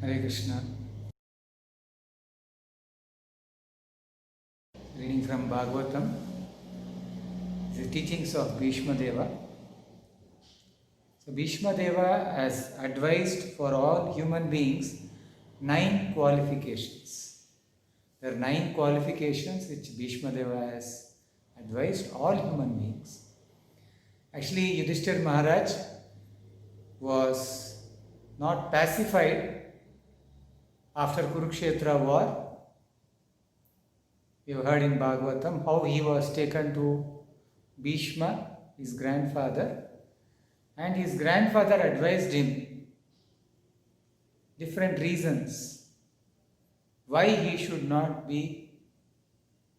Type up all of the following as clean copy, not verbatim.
Hare Krishna. Reading from Bhagavatam, the teachings of Bhishma Deva. So Bhishma Deva has advised for all human beings 9 qualifications. There are 9 qualifications which Bhishma Deva has advised all human beings. Actually, Yudhishthir Maharaj was not pacified after Kurukshetra war. We have heard in Bhagavatam how he was taken to Bhishma, his grandfather, and his grandfather advised him different reasons why he should not be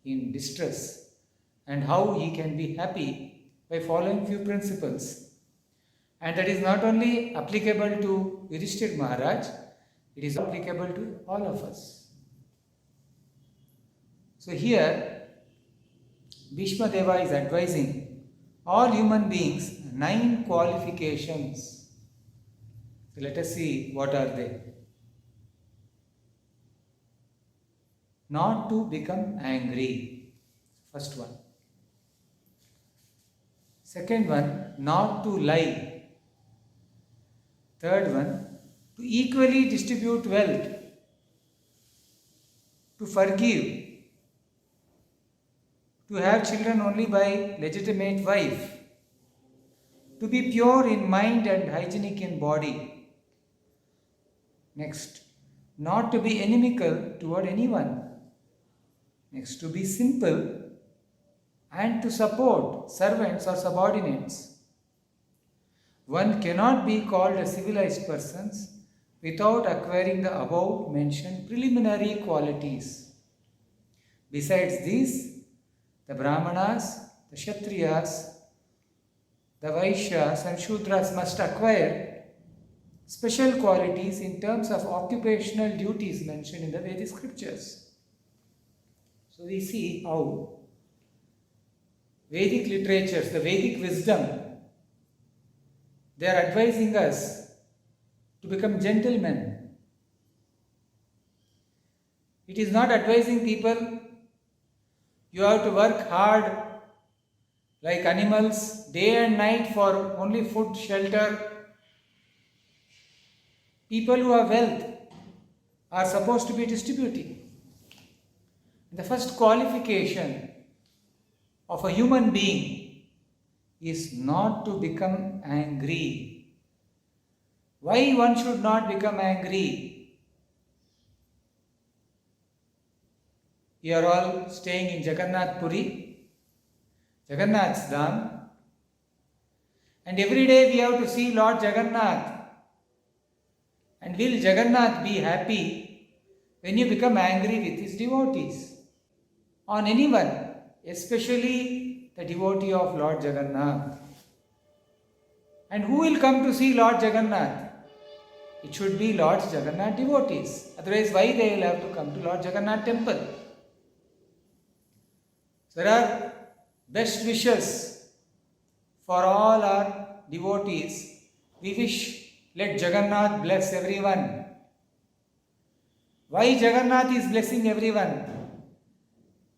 in distress and how he can be happy by following few principles. And that is not only applicable to Yudhishthir Maharaj, it is applicable to all of us. So here, Bhishma Deva is advising all human beings 9 qualifications. So let us see what are they. Not to become angry. First one. Second one, not to lie. Third one, to equally distribute wealth. To forgive. To have children only by legitimate wife, to be pure in mind and hygienic in body. Next, not to be inimical toward anyone. Next, to be simple and to support servants or subordinates. One cannot be called a civilized person without acquiring the above mentioned preliminary qualities. Besides these, the Brahmanas, the Kshatriyas, the Vaishyas and Shudras must acquire special qualities in terms of occupational duties mentioned in the Vedic scriptures. So we see how Vedic literatures, the Vedic wisdom, they are advising us to become gentlemen. It is not advising people you have to work hard like animals day and night for only food, shelter. People who have wealth are supposed to be distributing. The first qualification of a human being is not to become angry. Why one should not become angry? You are all staying in Jagannath Puri, Jagannath's Dham, and every day we have to see Lord Jagannath. And will Jagannath be happy when you become angry with his devotees? On anyone, especially the devotee of Lord Jagannath. And who will come to see Lord Jagannath? It should be Lord Jagannath devotees. Otherwise, why they will have to come to Lord Jagannath temple? There are best wishes for all our devotees. We wish, let Jagannath bless everyone. Why Jagannath is blessing everyone?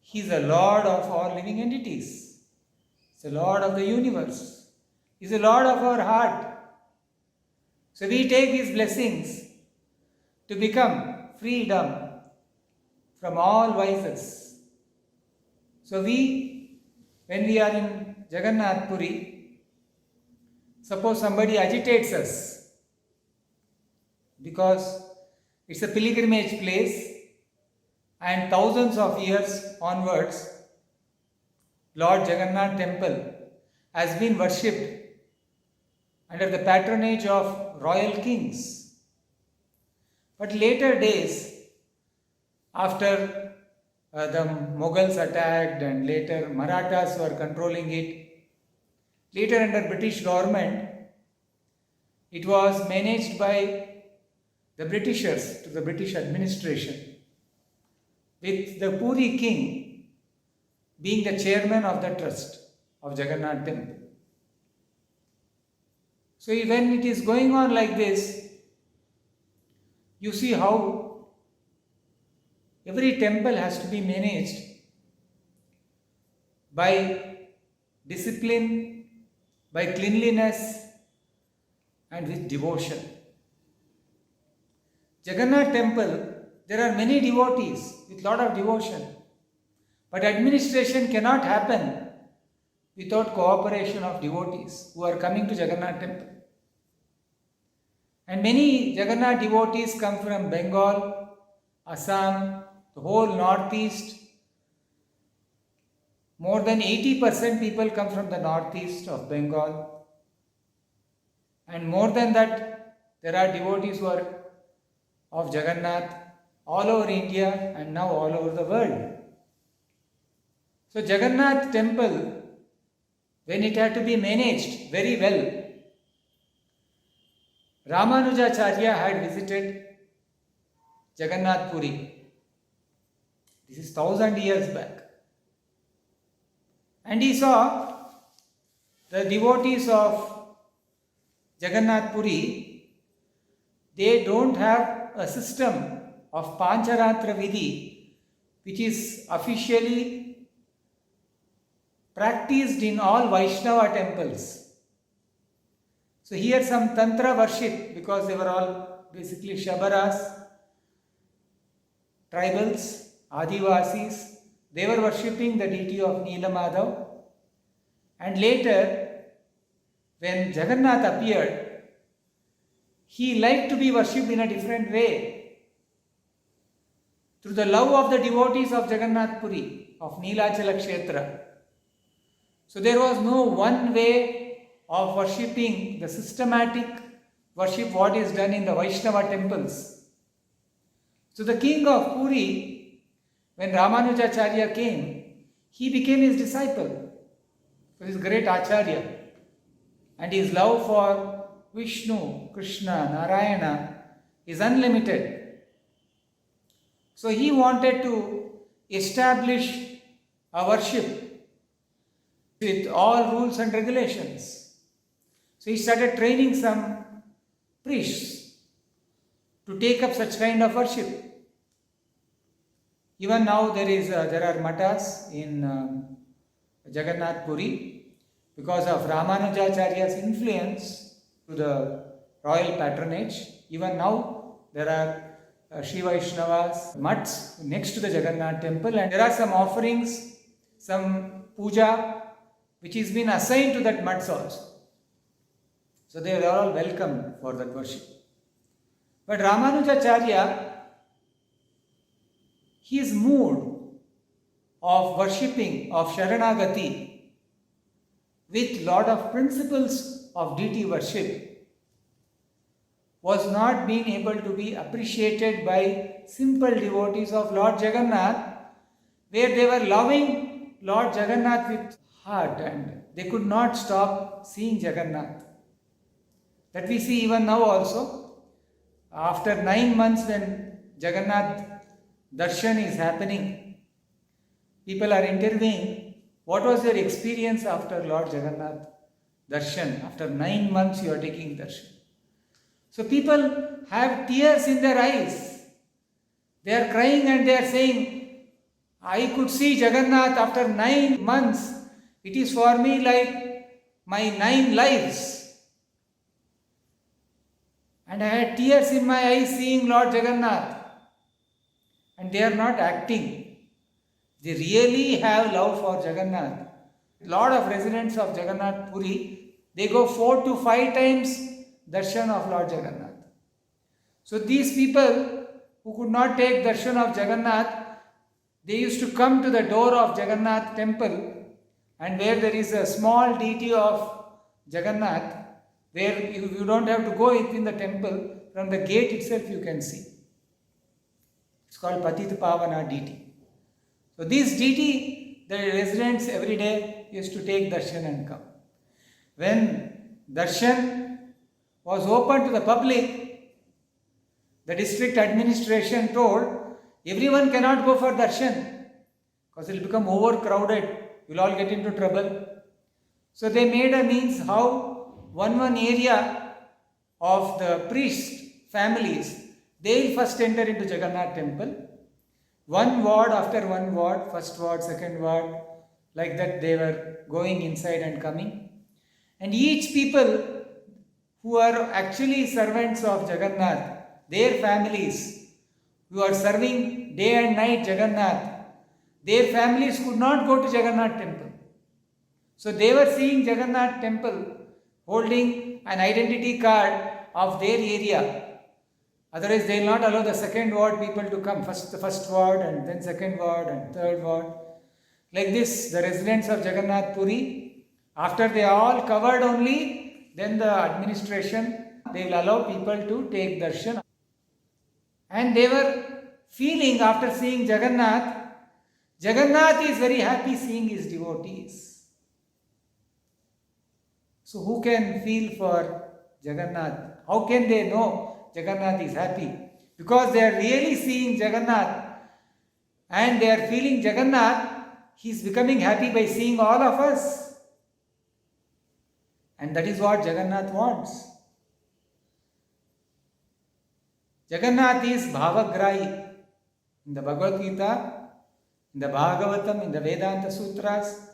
He is the Lord of all living entities. He is the Lord of the universe. He is the Lord of our heart. So we take these blessings to become freedom from all vices. So when we are in Jagannath Puri, suppose somebody agitates us because it's a pilgrimage place and thousands of years onwards, Lord Jagannath temple has been worshipped under the patronage of royal kings. But later days, after the Mughals attacked and later Marathas were controlling it. Later under British government, it was managed by the Britishers to the British administration, with the Puri king being the chairman of the trust of Jagannath temple. So when it is going on like this, you see how every temple has to be managed by discipline, by cleanliness, and with devotion. Jagannath temple, there are many devotees with lot of devotion, but administration cannot happen without cooperation of devotees who are coming to Jagannath temple. And many Jagannath devotees come from Bengal, Assam, the whole northeast. More than 80% people come from the northeast of Bengal. And more than that, there are devotees who are of Jagannath all over India and now all over the world. So Jagannath temple, when it had to be managed very well, Ramanujacharya had visited Jagannath Puri. This is 1000 years back. And he saw the devotees of Jagannath Puri, they don't have a system of Pancharatra Vidhi which is officially practiced in all Vaishnava temples. So here some Tantra worship, because they were all basically Shabaras, tribals, Adivasis, they were worshipping the deity of Neelamadhav. And later, when Jagannath appeared, he liked to be worshipped in a different way. Through the love of the devotees of Jagannath Puri, of Neelachala Kshetra. So there was no one way of worshipping, the systematic worship what is done in the Vaishnava temples. So the king of Puri, when Ramanujacharya came, he became his disciple. So his great Acharya. And his love for Vishnu, Krishna, Narayana is unlimited. So he wanted to establish a worship with all rules and regulations. So he started training some priests to take up such kind of worship. Even now there are matas in Jagannath Puri. Because of Ramanujacharya's influence to the royal patronage, even now there are Sri Vaishnavas, mutts next to the Jagannath temple, and there are some offerings, some puja which is been assigned to that mutts also. So they are all welcome for that worship. But Ramanujacharya, his mood of worshipping, of Sharanagati, with lot of principles of deity worship, was not being able to be appreciated by simple devotees of Lord Jagannath, where they were loving Lord Jagannath with heart and they could not stop seeing Jagannath. That we see even now also. After 9 months when Jagannath darshan is happening, people are interviewing, what was your experience after Lord Jagannath darshan? After 9 months you are taking darshan. So people have tears in their eyes. They are crying and they are saying, I could see Jagannath after 9 months. It is for me like my 9 lives. And I had tears in my eyes seeing Lord Jagannath. And they are not acting. They really have love for Jagannath. A lot of residents of Jagannath Puri, they go 4 to 5 times darshan of Lord Jagannath. So these people who could not take darshan of Jagannath, they used to come to the door of Jagannath temple, and where there is a small deity of Jagannath, where you don't have to go within the temple, from the gate itself you can see. It's called Patita Pavana deity. So this deity, the residents every day used to take darshan and come. When darshan was open to the public, the district administration told, everyone cannot go for darshan because it will become overcrowded, you will all get into trouble. So they made a means how one area of the priest families, they will first enter into Jagannath temple. One ward after one ward, first ward, second ward, like that they were going inside and coming. And each people who are actually servants of Jagannath, their families, who are serving day and night Jagannath, their families could not go to Jagannath temple. So they were seeing Jagannath temple holding an identity card of their area. Otherwise, they will not allow the second ward people to come. First the first ward, and then second ward, and third ward. Like this, the residents of Jagannath Puri, after they are all covered only, then the administration, they will allow people to take darshan. And they were feeling after seeing Jagannath, Jagannath is very happy seeing his devotees. So who can feel for Jagannath? How can they know Jagannath is happy? Because they are really seeing Jagannath and they are feeling Jagannath, he is becoming happy by seeing all of us. And that is what Jagannath wants. Jagannath is Bhavagrahi. In the Bhagavad Gita, in the Bhagavatam, in the Vedanta Sutras,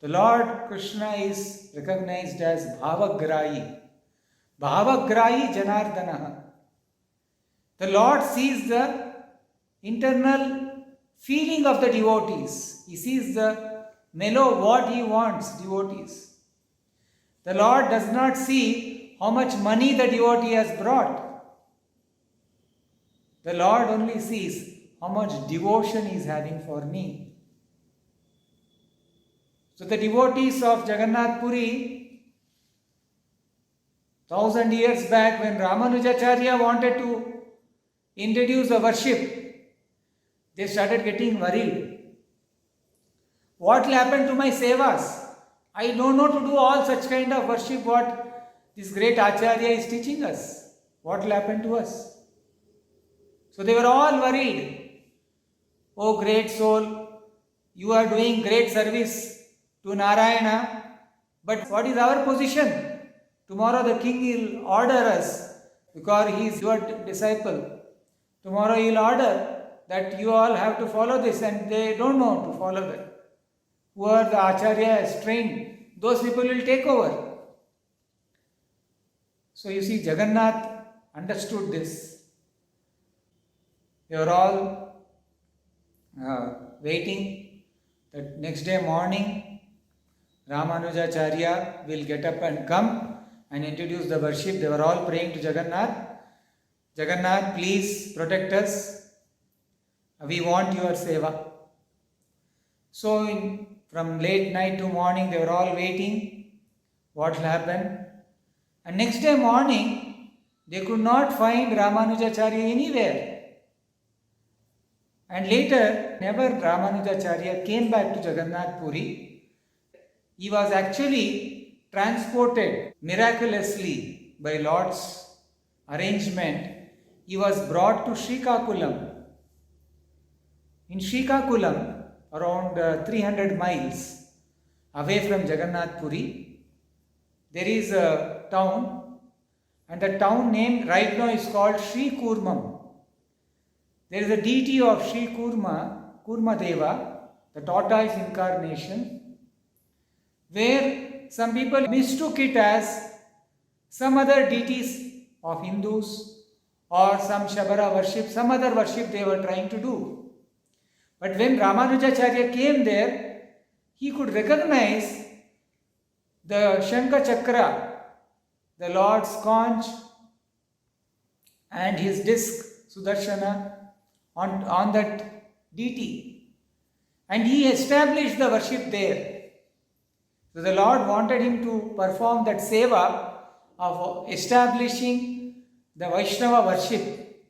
the Lord Krishna is recognized as Bhavagrahi. Bhavagrahi Janardana. The Lord sees the internal feeling of the devotees. He sees the mellow what he wants, devotees. The Lord does not see how much money the devotee has brought. The Lord only sees how much devotion he is having for me. So the devotees of Jagannath Puri, 1000 years back when Ramanujacharya wanted to introduce a worship, they started getting worried. What will happen to my sevas? I don't know to do all such kind of worship what this great Acharya is teaching us. What will happen to us? So they were all worried. Oh great soul, you are doing great service to Narayana, but what is our position? Tomorrow the king will order us because he is your disciple. Tomorrow he will order that you all have to follow this, and they don't know to follow that. Whoever the Acharya has trained, those people will take over. So you see, Jagannath understood this. They were all waiting that next day morning Ramanujacharya will get up and come and introduce the worship. They were all praying to Jagannath. Jagannath, please protect us. We want your seva. So from late night to morning they were all waiting what will happen. And next day morning they could not find Ramanujacharya anywhere. And later, whenever Ramanujacharya came back to Jagannath Puri, he was actually transported miraculously by Lord's arrangement. He was brought to Srikakulam. In Srikakulam, around 300 miles away from Jagannath Puri, there is a town, and the town name right now is called Sri Kurmam. There is a deity of Sri Kurma Deva, the tortoise incarnation, where some people mistook it as some other deities of Hindus or some Shabara worship, some other worship they were trying to do. But when Ramanujacharya came there, he could recognize the Shankha Chakra, the Lord's conch, and his disc, Sudarshana, on that deity. And he established the worship there. So the Lord wanted him to perform that seva of establishing the Vaishnava worship.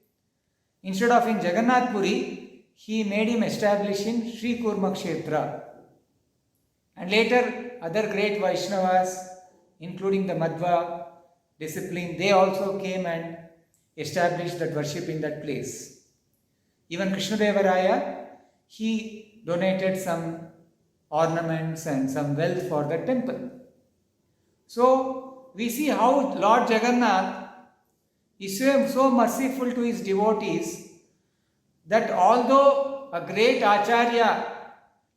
Instead of in Jagannath Puri, he made him establish in Sri Kurma Kshetra. And later, other great Vaishnavas, including the Madhva discipline, they also came and established that worship in that place. Even Krishnadevaraya, he donated some ornaments and some wealth for the temple. So we see how Lord Jagannath is so merciful to his devotees that although a great Acharya,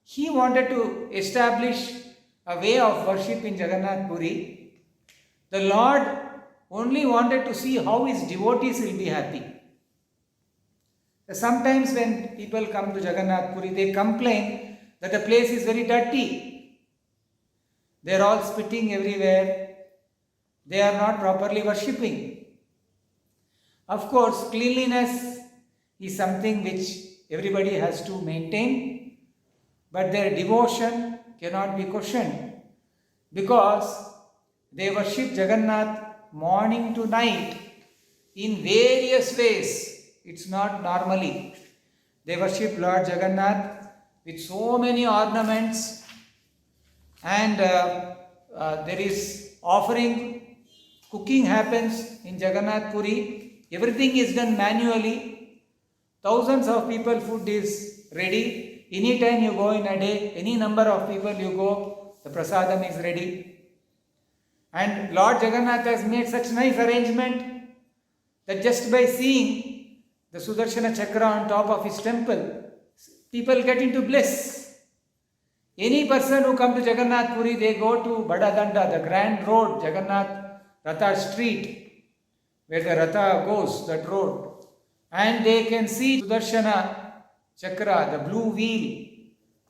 he wanted to establish a way of worship in Jagannath Puri, the Lord only wanted to see how his devotees will be happy. Sometimes when people come to Jagannath Puri, they complain that the place is very dirty. They are all spitting everywhere. They are not properly worshipping. Of course, cleanliness is something which everybody has to maintain, but their devotion cannot be questioned because they worship Jagannath morning to night in various ways. It's not normally. They worship Lord Jagannath with so many ornaments, and there is offering, cooking happens in Jagannath Puri. Everything is done manually. Thousands of people, food is ready. Anytime you go in a day, any number of people you go, the prasadam is ready. And Lord Jagannath has made such nice arrangement that just by seeing the Sudarshana Chakra on top of his temple, people get into bliss. Any person who comes to Jagannath Puri, they go to Badadanda, the grand road, Jagannath Ratha street, where the Ratha goes, that road. And they can see Sudarshana Chakra, the blue wheel,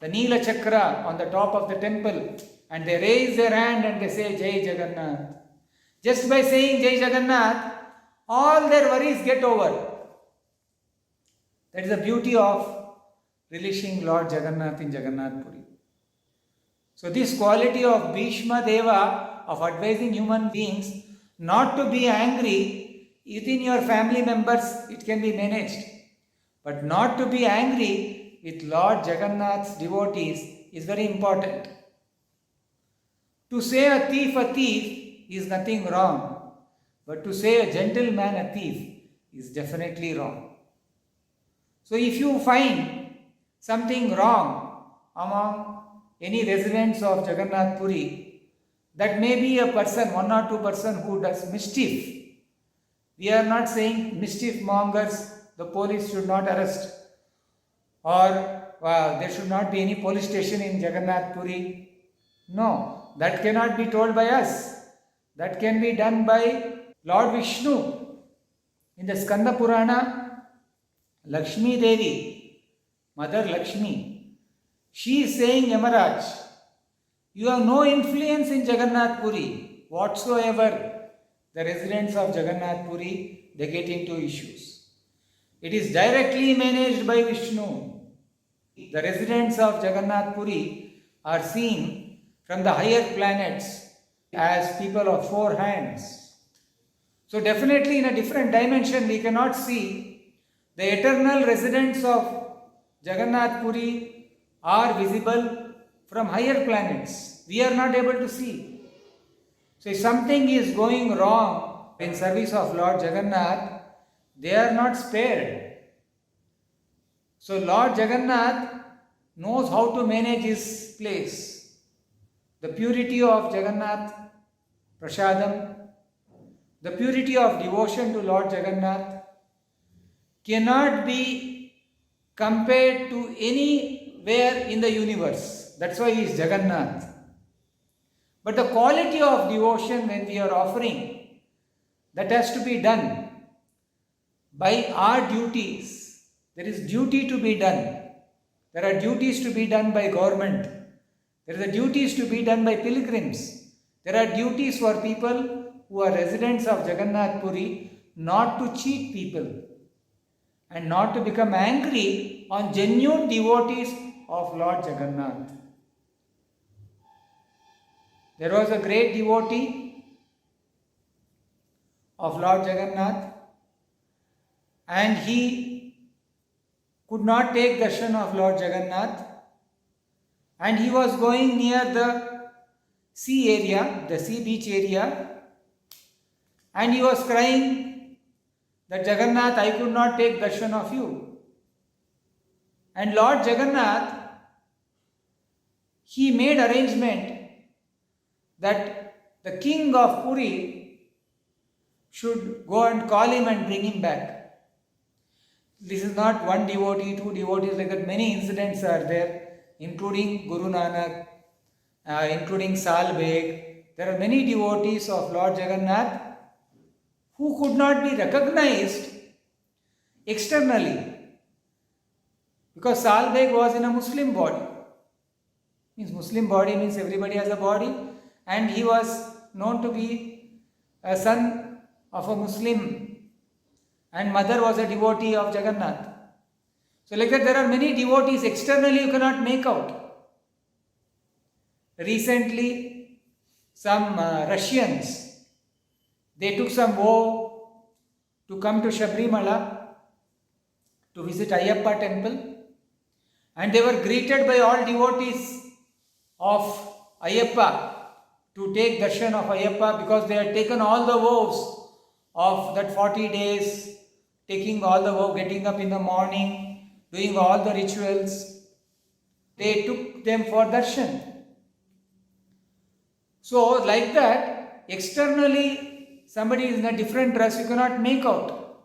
the Neela Chakra on the top of the temple. And they raise their hand and they say, Jai Jagannath. Just by saying Jai Jagannath, all their worries get over. That is the beauty of relishing Lord Jagannath in Jagannath Puri. So this quality of Bhishma Deva, of advising human beings not to be angry within your family members, it can be managed. But not to be angry with Lord Jagannath's devotees is very important. To say a thief is nothing wrong, but to say a gentleman a thief is definitely wrong. So if you find something wrong among any residents of Jagannath Puri, that may be a person, one or two person who does mischief. We are not saying mischief mongers, the police should not arrest, or there should not be any police station in Jagannath Puri. No, that cannot be told by us. That can be done by Lord Vishnu. In the Skanda Purana, Lakshmi Devi, Mother Lakshmi, she is saying, Yamaraj, you have no influence in Jagannath Puri whatsoever. The residents of Jagannath Puri, they get into issues. It is directly managed by Vishnu. The residents of Jagannath Puri are seen from the higher planets as people of four hands. So definitely in a different dimension we cannot see. The eternal residents of Jagannath Puri are visible from higher planets. We are not able to see. So if something is going wrong in service of Lord Jagannath, they are not spared. So Lord Jagannath knows how to manage his place. The purity of Jagannath Prasadam, the purity of devotion to Lord Jagannath cannot be compared to anywhere in the universe. That's why he is Jagannath. But the quality of devotion when we are offering, that has to be done by our duties. There is duty to be done. There are duties to be done by government. There are duties to be done by pilgrims. There are duties for people who are residents of Jagannath Puri not to cheat people and not to become angry on genuine devotees of Lord Jagannath. There was a great devotee of Lord Jagannath, and he could not take darshan of Lord Jagannath, and he was going near the sea area, the sea beach area, and he was crying that Jagannath, I could not take darshan of you. And Lord Jagannath, he made arrangement that the king of Puri should go and call him and bring him back. This is not one devotee, two devotees, like that. Many incidents are there, including Guru Nanak, including Sal Beg. There are many devotees of Lord Jagannath who could not be recognized externally, because Sal Beg was in a Muslim body. Means Muslim body means everybody has a body, and he was known to be a son of a Muslim, and mother was a devotee of Jagannath. So like that, there are many devotees externally you cannot make out. Recently, some Russians, they took some vow to come to Sabrimala to visit Ayyappa temple, and they were greeted by all devotees of Ayyappa to take darshan of Ayyappa, because they had taken all the vows of that 40 days, taking all the vow, getting up in the morning, doing all the rituals. They took them for darshan. So like that, externally somebody is in a different dress, you cannot make out.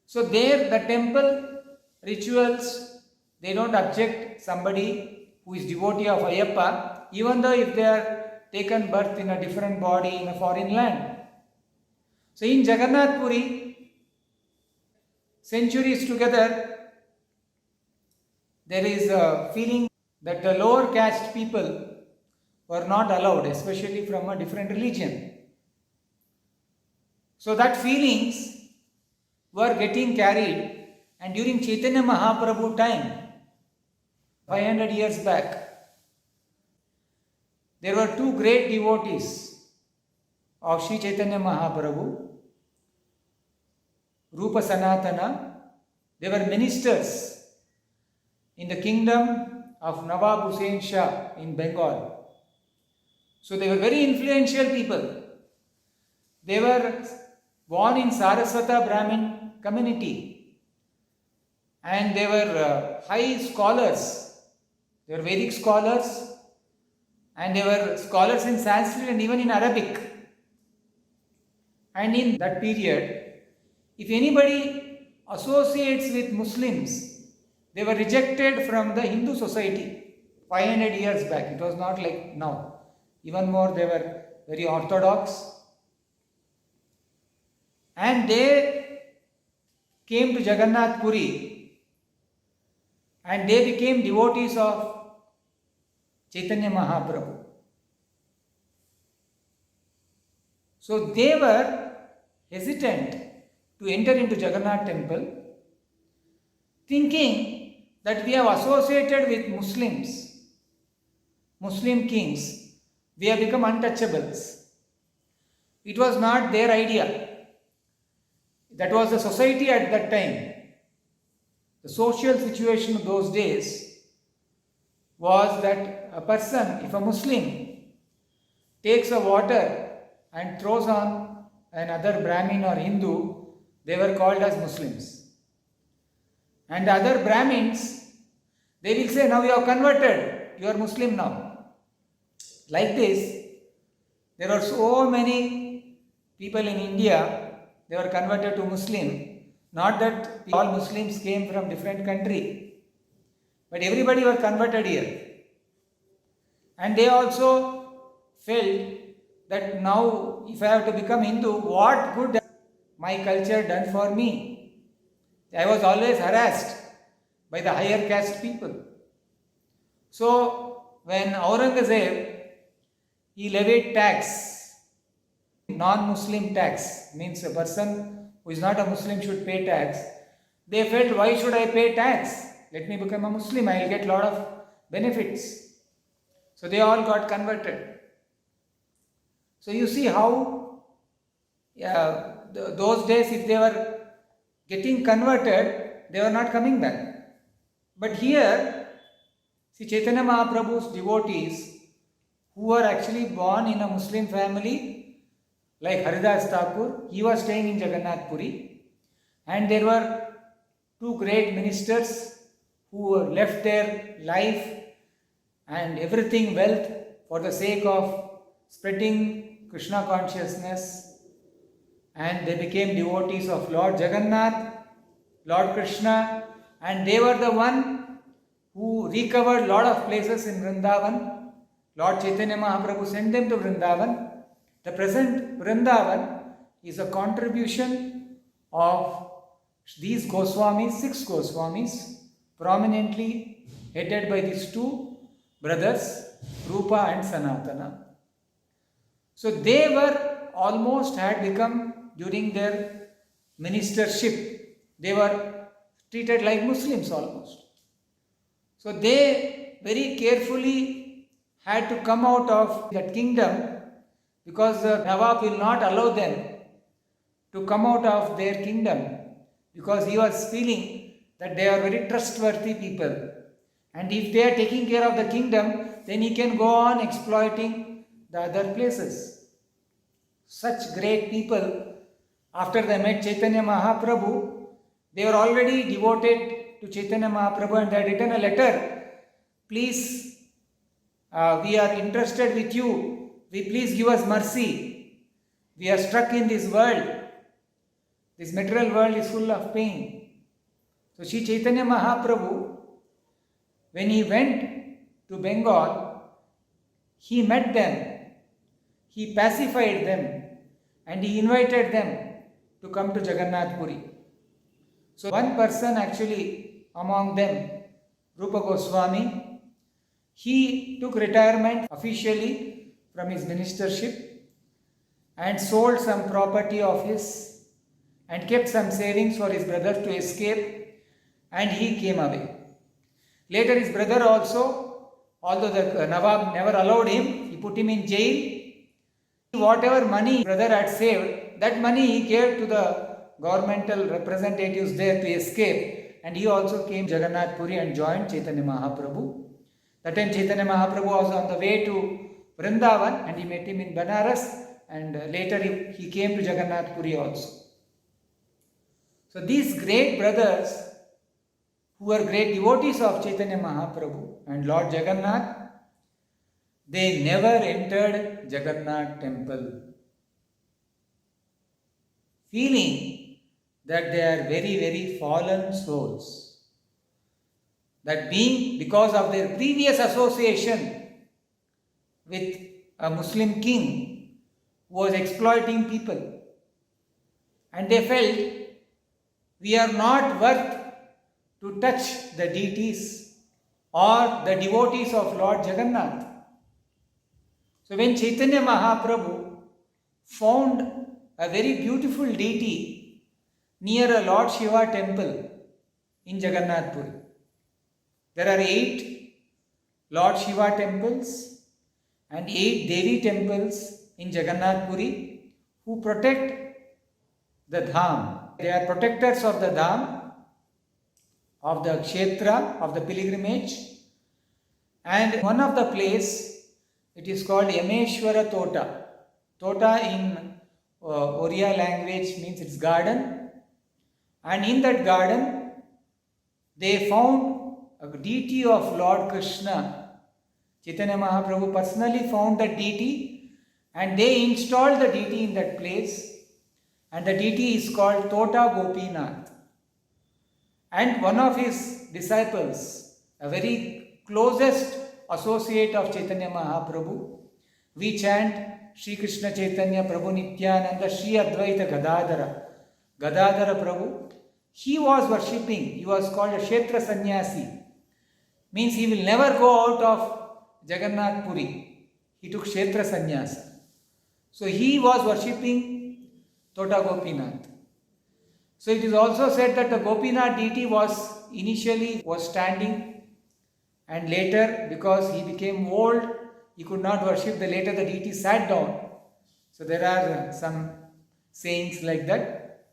So there the temple rituals, they don't object somebody who is devotee of Ayyappa, even though if they are taken birth in a different body in a foreign land. So in Jagannath Puri, centuries together, there is a feeling that the lower caste people were not allowed, especially from a different religion. So that feelings were getting carried, and during Chaitanya Mahaprabhu time, 500 years back, there were two great devotees of Sri Chaitanya Mahaprabhu, Rupa Sanatana. They were ministers in the kingdom of Nawab Hussain Shah in Bengal. So they were very influential people. They were born in Saraswata Brahmin community, and they were high scholars. They were Vedic scholars, and they were scholars in Sanskrit and even in Arabic. And in that period, if anybody associates with Muslims, they were rejected from the Hindu society 500 years back. It was not like now. Even more, they were very orthodox. And they came to Jagannath Puri, and they became devotees of Chaitanya Mahaprabhu. So they were hesitant to enter into Jagannath temple, thinking that we have associated with Muslims, Muslim kings, we have become untouchables. It was not their idea. That was the society at that time. The social situation of those days was that a person, if a Muslim takes a water and throws on another Brahmin or Hindu, they were called as Muslims. And the other Brahmins, they will say, now you have converted, you are Muslim now. Like this, there are so many people in India, they were converted to Muslim. Not that all Muslims came from different country, but everybody were converted here. And they also felt that now if I have to become Hindu, what good has my culture done for me? I was always harassed by the higher caste people. So when Aurangzeb, he levied tax, non-Muslim tax, means a person who is not a Muslim should pay tax. They felt, why should I pay tax? Let me become a Muslim, I will get a lot of benefits. So they all got converted. So you see how those days, if they were getting converted, they were not coming back. But here, see, Chaitanya Mahaprabhu's devotees, who were actually born in a Muslim family, like Haridas Thakur, he was staying in Jagannath Puri, and there were two great ministers who left their life and everything, wealth, for the sake of spreading Krishna consciousness and they became devotees of Lord Jagannath, Lord Krishna, and they were the one who recovered lot of places in Vrindavan. Lord Chaitanya Mahaprabhu sent them to Vrindavan. The present Vrindavan is a contribution of these Goswamis, 6 Goswamis, prominently headed by these 2 brothers, Rupa and Sanatana. So they were almost had become, during their ministership, they were treated like Muslims almost. So they very carefully had to come out of that kingdom, because the Nawab will not allow them to come out of their kingdom, because he was feeling that they are very trustworthy people, and if they are taking care of the kingdom, then he can go on exploiting the other places. Such great people, after they met Chaitanya Mahaprabhu, they were already devoted to Chaitanya Mahaprabhu, and they had written a letter, please, we are interested with you, please give us mercy, we are stuck in this world, this material world is full of pain. So Sri Chaitanya Mahaprabhu, when he went to Bengal, he met them, he pacified them, and he invited them to come to Jagannath Puri. So one person actually among them, Rupa Goswami, he took retirement officially from his ministership and sold some property of his and kept some savings for his brothers to escape, and he came away. Later his brother also, although the Nawab never allowed him, he put him in jail. Whatever money brother had saved, that money he gave to the governmental representatives there to escape, and he also came to Jagannath Puri and joined Chaitanya Mahaprabhu. That time Chaitanya Mahaprabhu was on the way to Vrindavan, and he met him in Banaras, and later he came to Jagannath Puri also. So these great brothers, who were great devotees of Chaitanya Mahaprabhu and Lord Jagannath, they never entered Jagannath temple, feeling that they are very, very fallen souls. That being, because of their previous association with a Muslim king who was exploiting people, and they felt, we are not worth to touch the deities or the devotees of Lord Jagannath. So when Chaitanya Mahaprabhu found a very beautiful deity near a Lord Shiva temple in Jagannath Puri, there are 8 Lord Shiva temples and 8 Devi temples in Jagannath Puri who protect the Dham. They are protectors of the Dham, of the Kshetra, of the pilgrimage. And one of the place, it is called Yameshwara Tota. Tota in Oriya language means it's garden. And in that garden, they found a deity of Lord Krishna. Chaitanya Mahaprabhu personally found that deity, and they installed the deity in that place. And the deity is called Tota Gopinath. And one of his disciples, a very closest associate of Chaitanya Mahaprabhu, we chant Shri Krishna Chaitanya Prabhu Nityananda Shri Advaita Gadadhara Prabhu. He was worshipping, he was called a Kshetra Sannyasi. Means he will never go out of Jagannath Puri. He took Kshetra Sannyasa. So he was worshipping Tota Gopinath. So it is also said that the Gopinath deity was initially standing, and later, because he became old, he could not worship. Later the deity sat down. So there are some sayings like that.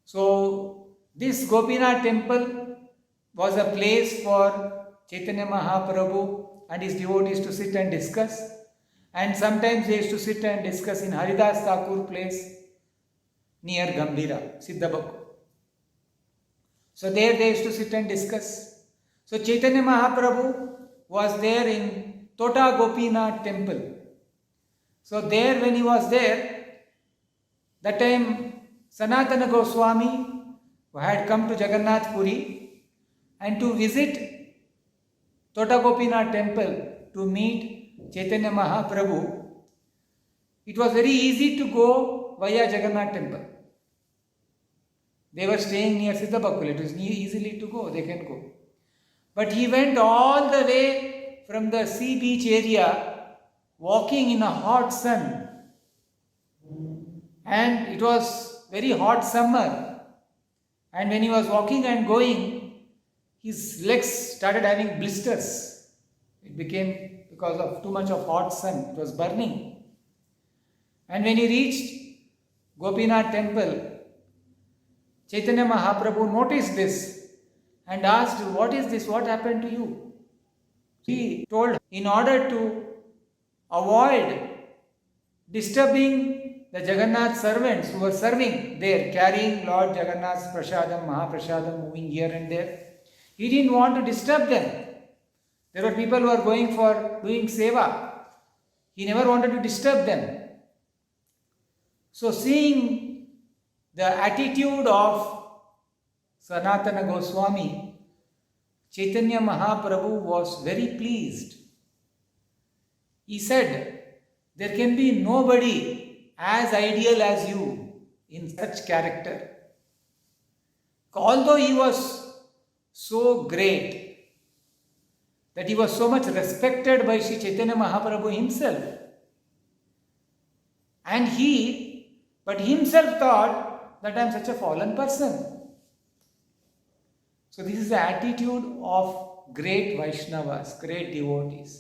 So this Gopinath temple was a place for Chaitanya Mahaprabhu and his devotees to sit and discuss. And sometimes they used to sit and discuss in Haridas Thakur place near Gambhira, Siddhabakku. So there they used to sit and discuss. So Chaitanya Mahaprabhu was there in Tota Gopinath temple. So there, when he was there, that time Sanatana Goswami, who had come to Jagannath Puri and to visit Tota Gopinath temple to meet Chaitanya Mahaprabhu, it was very easy to go via Jagannath temple. They were staying near Siddhabakula. It was easily to go, they can go. But he went all the way from the sea beach area, walking in a hot sun. And it was very hot summer. And when he was walking and going, his legs started having blisters. It became because of too much of hot sun. It was burning. And when he reached Gopinath temple, Chaitanya Mahaprabhu noticed this and asked, "What is this? What happened to you?" He told, in order to avoid disturbing the Jagannath servants who were serving there, carrying Lord Jagannath's prasadam, Mahaprasadam, moving here and there, he didn't want to disturb them. There were people who were going for doing seva. He never wanted to disturb them. So seeing the attitude of Sanatana Goswami, Chaitanya Mahaprabhu was very pleased. He said, "There can be nobody as ideal as you in such character." Although he was so great, that he was so much respected by Sri Chaitanya Mahaprabhu himself, and but himself thought that I am such a fallen person. So this is the attitude of great Vaishnavas, great devotees.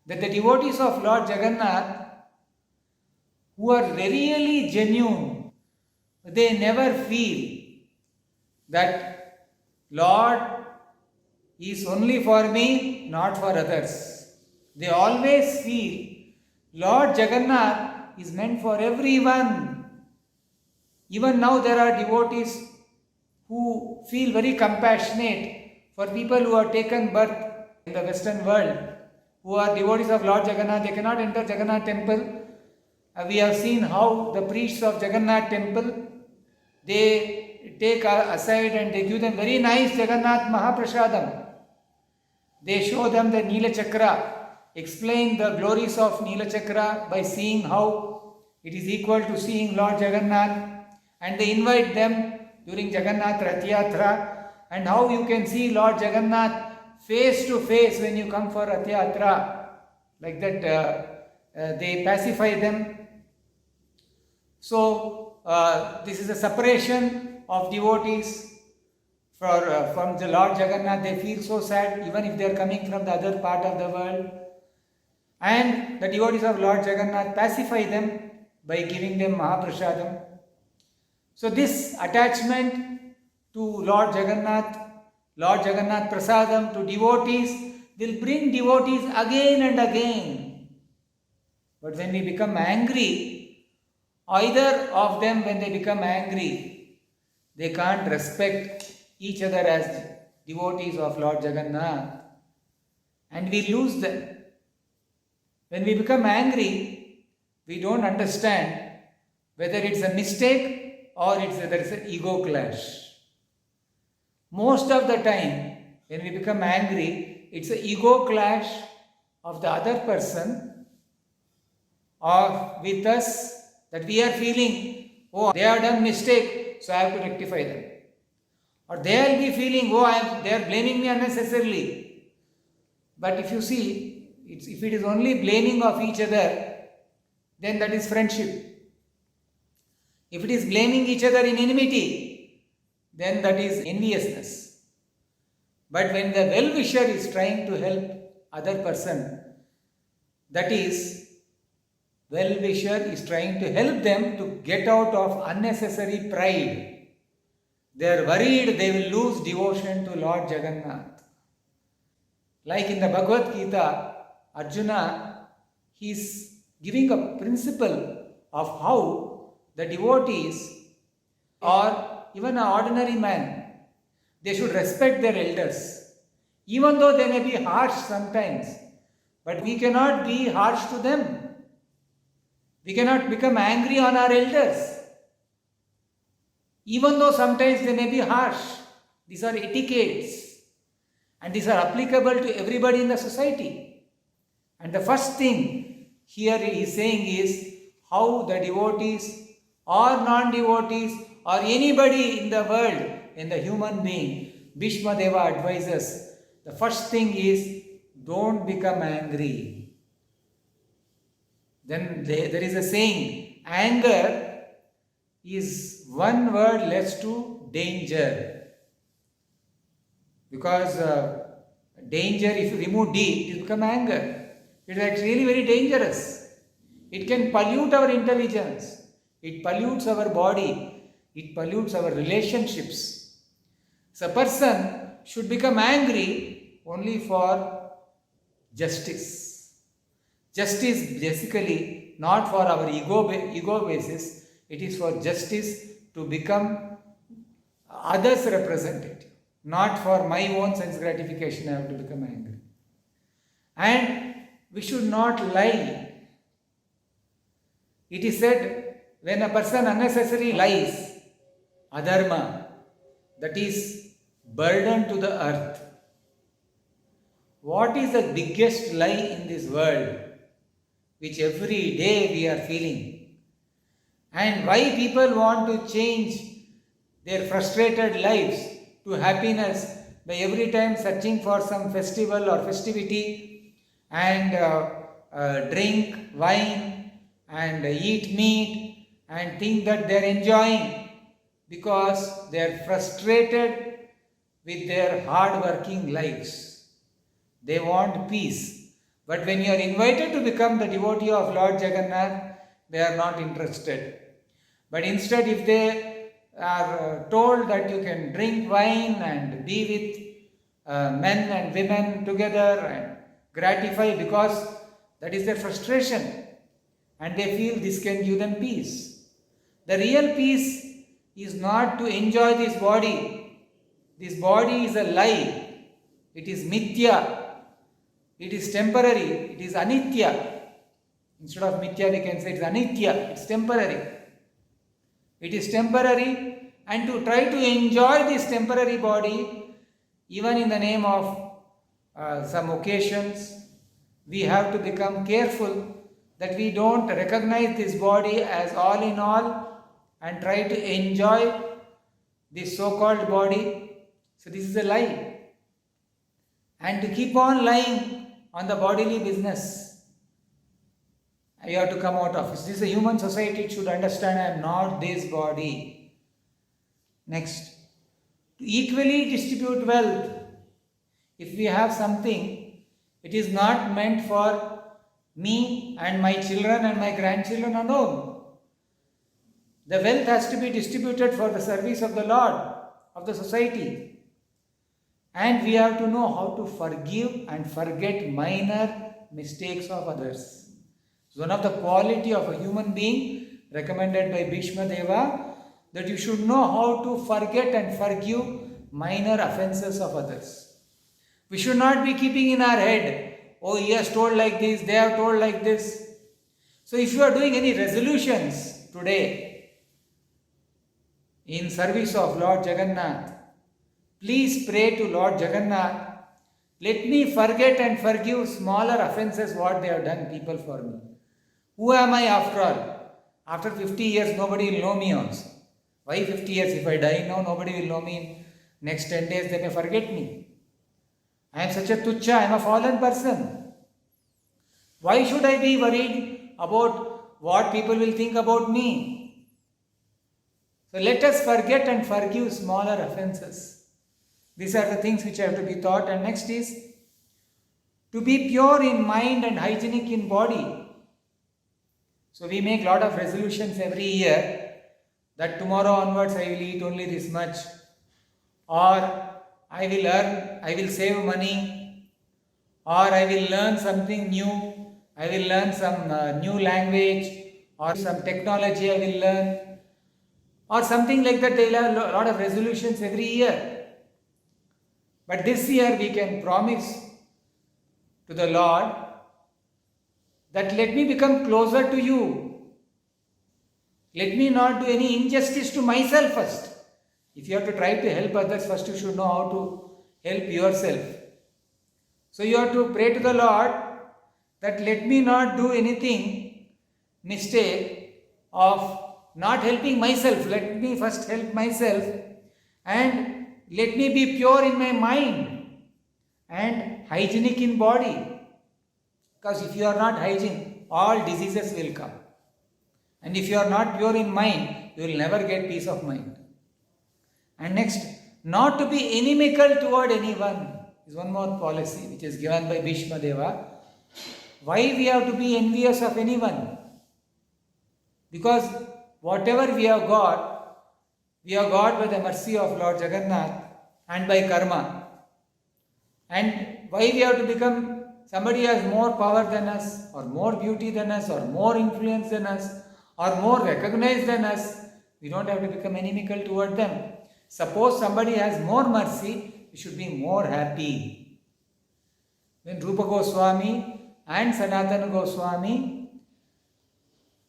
That the devotees of Lord Jagannath, who are really genuine, they never feel that Lord is only for me, not for others. They always feel Lord Jagannath is meant for everyone. Even now there are devotees who feel very compassionate for people who have taken birth in the Western world, who are devotees of Lord Jagannath. They cannot enter Jagannath temple. We have seen how the priests of Jagannath temple, they take aside and they give them very nice Jagannath Mahaprasadam. They show them the Neela Chakra, explain the glories of Neela Chakra by seeing how it is equal to seeing Lord Jagannath, and they invite them during Jagannath Rath Yatra, and how you can see Lord Jagannath face to face when you come for Rath Yatra. Like that, they pacify them. So, this is a separation of devotees from the Lord Jagannath. They feel so sad even if they are coming from the other part of the world. And the devotees of Lord Jagannath pacify them by giving them Mahaprasadam. So this attachment to Lord Jagannath Prasadam, to devotees, will bring devotees again and again. But when we become angry, either of them, when they become angry, they can't respect each other as devotees of Lord Jagannath, and we lose them. When we become angry, we don't understand whether it's a mistake or there is an ego clash. Most of the time, when we become angry, it's an ego clash of the other person or with us, that we are feeling, oh, they have done mistake, so I have to rectify them. Or they will be feeling, oh, they are blaming me unnecessarily. But if you see, if it is only blaming of each other, then that is friendship. If it is blaming each other in enmity, then that is enviousness. But when the well-wisher is trying to help other person, that is, well-wisher is trying to help them to get out of unnecessary pride. They are worried they will lose devotion to Lord Jagannath. Like in the Bhagavad Gita, Arjuna, he is giving a principle of how the devotees or even an ordinary man, they should respect their elders. Even though they may be harsh sometimes, but we cannot be harsh to them. We cannot become angry on our elders. even though sometimes they may be harsh. These are etiquettes, and these are applicable to everybody in the society. And the first thing here he is saying is how the devotees or non-devotees or anybody in the world, in the human being, Bhishma Deva advises, the first thing is don't become angry. Then there is a saying, anger is one word less to danger. Because danger, if you remove D, it will become anger. It is actually really very dangerous. It can pollute our intelligence. It pollutes our body. It pollutes our relationships. So a person should become angry only for justice. Justice basically not for our ego basis. It is for justice to become others' representative. Not for my own sense gratification I have to become angry. And we should not lie. It is said, when a person unnecessarily lies, adharma, that is burden to the earth. What is the biggest lie in this world, which every day we are feeling? And why people want to change their frustrated lives to happiness by every time searching for some festival or festivity and drink wine and eat meat and think that they are enjoying, because they are frustrated with their hard-working lives. They want peace. But when you are invited to become the devotee of Lord Jagannath, they are not interested. But instead, if they are told that you can drink wine and be with men and women together and gratify, because that is their frustration, and they feel this can give them peace. The real peace is not to enjoy this body. This body is a lie. It is mithya. It is temporary. It is anitya. Instead of mithya, we can say it is anitya. It's temporary. It is temporary, and to try to enjoy this temporary body, even in the name of some occasions, we have to become careful that we don't recognize this body as all in all and try to enjoy this so-called body. So this is a lie. And to keep on lying on the bodily business, you have to come out of it. This is a human society. It should understand I am not this body. Next, to equally distribute wealth. If we have something, it is not meant for me and my children and my grandchildren alone. The wealth has to be distributed for the service of the Lord, of the society. And we have to know how to forgive and forget minor mistakes of others. So one of the quality of a human being recommended by Bhishma Deva, that you should know how to forget and forgive minor offenses of others. We should not be keeping in our head, oh, he has told like this, they have told like this. So if you are doing any resolutions today in service of Lord Jagannath, please pray to Lord Jagannath, let me forget and forgive smaller offenses what they have done people for me. Who am I after all? After 50 years, nobody will know me also. Why 50 years? If I die now, nobody will know me. In next 10 days, they may forget me. I am such a tuchha, I am a fallen person. Why should I be worried about what people will think about me? So let us forget and forgive smaller offenses. These are the things which have to be taught. And next is to be pure in mind and hygienic in body. So we make a lot of resolutions every year that tomorrow onwards I will eat only this much, or I will earn, I will save money, or I will learn something new, I will learn some new language, or some technology I will learn, or something like that. They will have a lot of resolutions every year. But this year we can promise to the Lord that let me become closer to you. Let me not do any injustice to myself first. If you have to try to help others, first you should know how to help yourself. So you have to pray to the Lord that let me not do anything mistake of not helping myself. Let me first help myself and let me be pure in my mind and hygienic in body. Because if you are not hygiene, all diseases will come. And if you are not pure in mind, you will never get peace of mind. And next, not to be inimical toward anyone is one more policy which is given by Bhishma Deva. Why we have to be envious of anyone? Because whatever we have got by the mercy of Lord Jagannath and by karma. And why we have to become somebody has more power than us, or more beauty than us, or more influence than us, or more recognized than us, we don't have to become inimical toward them. Suppose somebody has more mercy, we should be more happy. When Rupa Goswami and Sanatana Goswami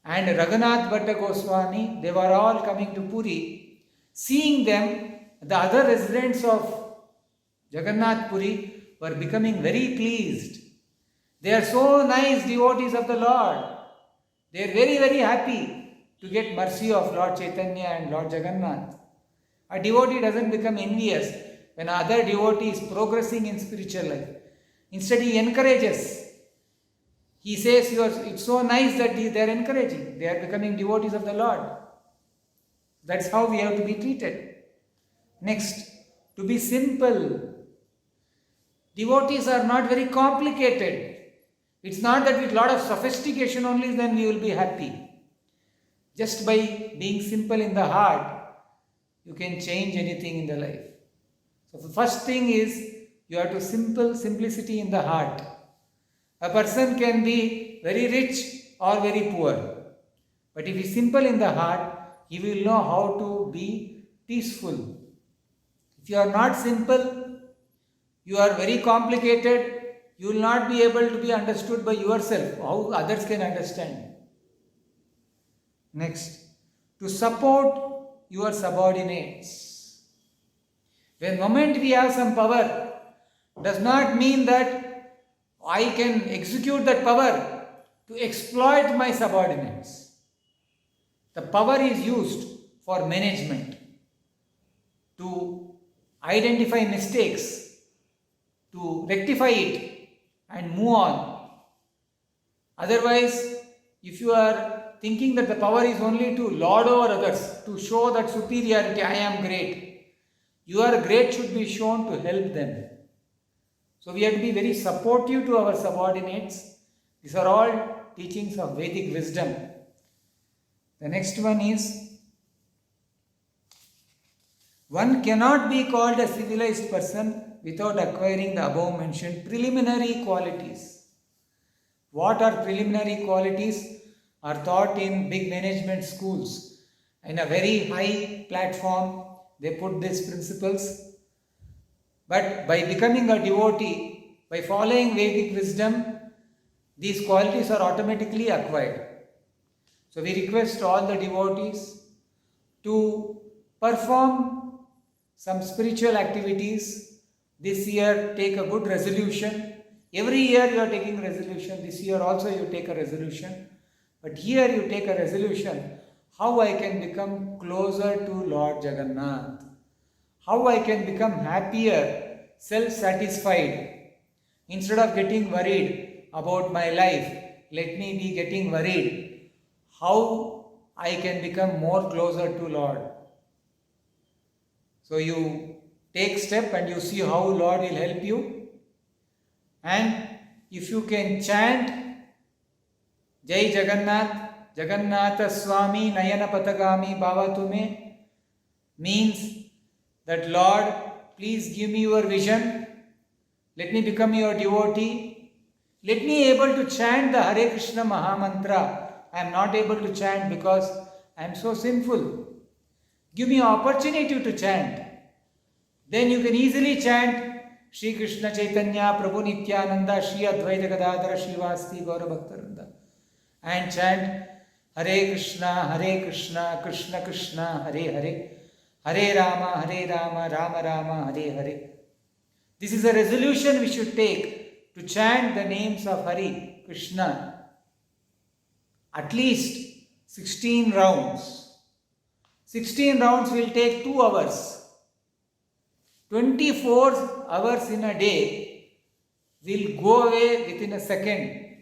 and Raghunath Bhatta Goswami, they were all coming to Puri, seeing them, the other residents of Jagannath Puri were becoming very pleased. They are so nice devotees of the Lord. They are very, very happy to get mercy of Lord Chaitanya and Lord Jagannath. A devotee doesn't become envious when other devotee is progressing in spiritual life. Instead, he encourages. He says, it's so nice that they are encouraging. They are becoming devotees of the Lord. That's how we have to be treated. Next, to be simple. Devotees are not very complicated. It's not that with a lot of sophistication only then we will be happy. Just by being simple in the heart, you can change anything in the life. So the first thing is you have to simplicity in the heart. A person can be very rich or very poor. But if he is simple in the heart, he will know how to be peaceful. If you are not simple, you are very complicated, you will not be able to be understood by yourself, how others can understand. Next, to support your subordinates. When moment we have some power, does not mean that I can execute that power to exploit my subordinates. The power is used for management, to identify mistakes, to rectify it and move on. Otherwise, if you are thinking that the power is only to lord over others, to show that superiority, I am great, your great should be shown to help them. So we have to be very supportive to our subordinates. These are all teachings of Vedic wisdom. The next one is, one cannot be called a civilized person without acquiring the above mentioned preliminary qualities. What are preliminary qualities? Are taught in big management schools. In a very high platform, they put these principles. But by becoming a devotee, by following Vedic wisdom, these qualities are automatically acquired. So we request all the devotees to perform some spiritual activities. This year, take a good resolution. Every year you are taking resolution. This year also you take a resolution. But here you take a resolution. How I can become closer to Lord Jagannath. How I can become happier, self-satisfied. Instead of getting worried about my life, let me be getting worried how I can become more closer to Lord. So you take step and you see how Lord will help you. And if you can chant Jai Jagannath, Jagannatha Swami Nayana Patagami Bhavatume, means that Lord, please give me your vision. Let me become your devotee. Let me able to chant the Hare Krishna Mahamantra. I am not able to chant because I am so sinful. Give me opportunity to chant. Then you can easily chant Shri Krishna Chaitanya Prabhu Nityananda Shri Advaita Gadadhara Shivasti Gaura Bhaktaranda, and chant Hare Krishna Krishna Krishna Hare Hare, Hare Rama, Rama Rama, Hare Hare. This is a resolution we should take to chant the names of Hari Krishna at least 16 rounds. 16 rounds will take 2 hours. 24 hours in a day will go away within a second.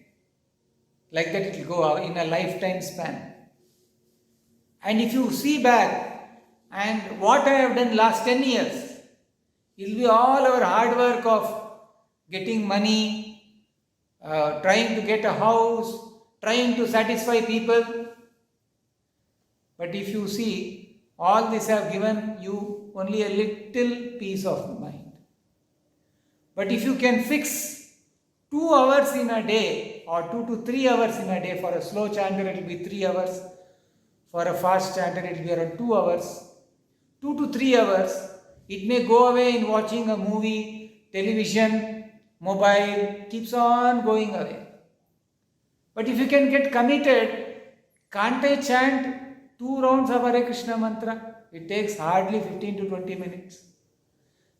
Like that it will go in a lifetime span. And if you see back and what I have done last 10 years, it will be all our hard work of getting money, trying to get a house, trying to satisfy people. But if you see, all this have given you only a little peace of mind. But if you can fix 2 hours in a day or 2 to 3 hours in a day, for a slow chanter it will be 3 hours, for a fast chanter it will be around 2 hours, 2 to 3 hours. It may go away in watching a movie, television, mobile, keeps on going away. But if you can get committed, can't I chant 2 rounds of Hare Krishna mantra? It takes hardly 15 to 20 minutes.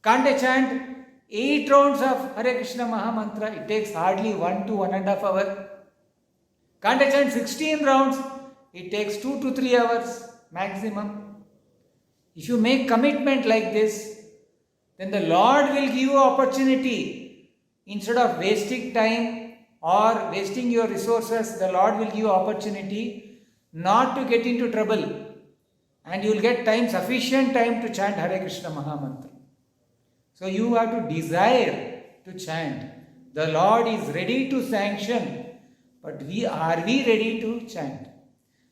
Can't I chant 8 rounds of Hare Krishna Maha Mantra? It takes hardly 1 to 1.5 hours. Can't I chant 16 rounds? It takes 2 to 3 hours maximum. If you make commitment like this, then the Lord will give you opportunity. Instead of wasting time or wasting your resources, the Lord will give you opportunity not to get into trouble. And you will get time, sufficient time to chant Hare Krishna Maha Mantra. So you have to desire to chant. The Lord is ready to sanction, but are we ready to chant?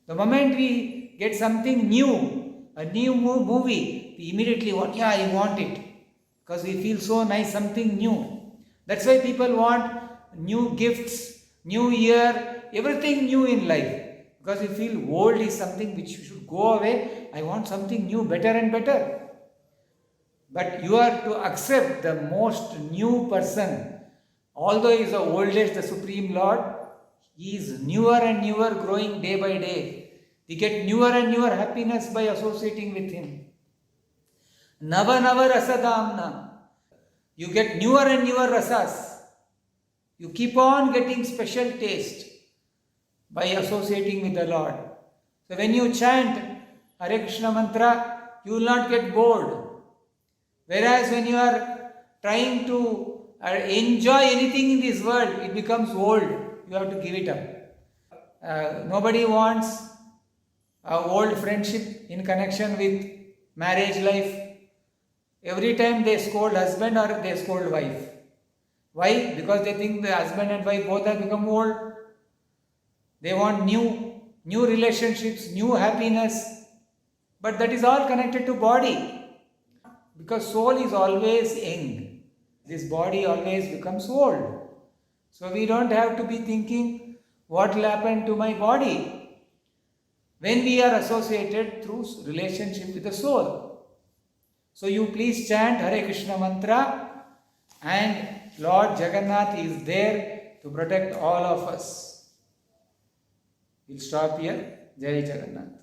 The moment we get something new, a new movie, we immediately want, I want it. Because we feel so nice, something new. That's why people want new gifts, new year, everything new in life. Because we feel old is something which should go away. I want something new, better and better. But you are to accept the most new person. Although he is the oldest, the Supreme Lord, he is newer and newer, growing day by day. We get newer and newer happiness by associating with him. Nava Nava Rasadamna. You get newer and newer rasas. You keep on getting special taste by associating with the Lord. So when you chant Hare Krishna mantra, you will not get bored. Whereas when you are trying to enjoy anything in this world, it becomes old. You have to give it up. Nobody wants old friendship in connection with marriage life. Every time they scold husband or they scold wife. Why? Because they think the husband and wife both have become old. They want new relationships, new happiness. But that is all connected to body. Because soul is always young. This body always becomes old. So we don't have to be thinking what will happen to my body when we are associated through relationship with the soul. So you please chant Hare Krishna mantra, and Lord Jagannath is there to protect all of us. We'll stop here. Jai Jagannath.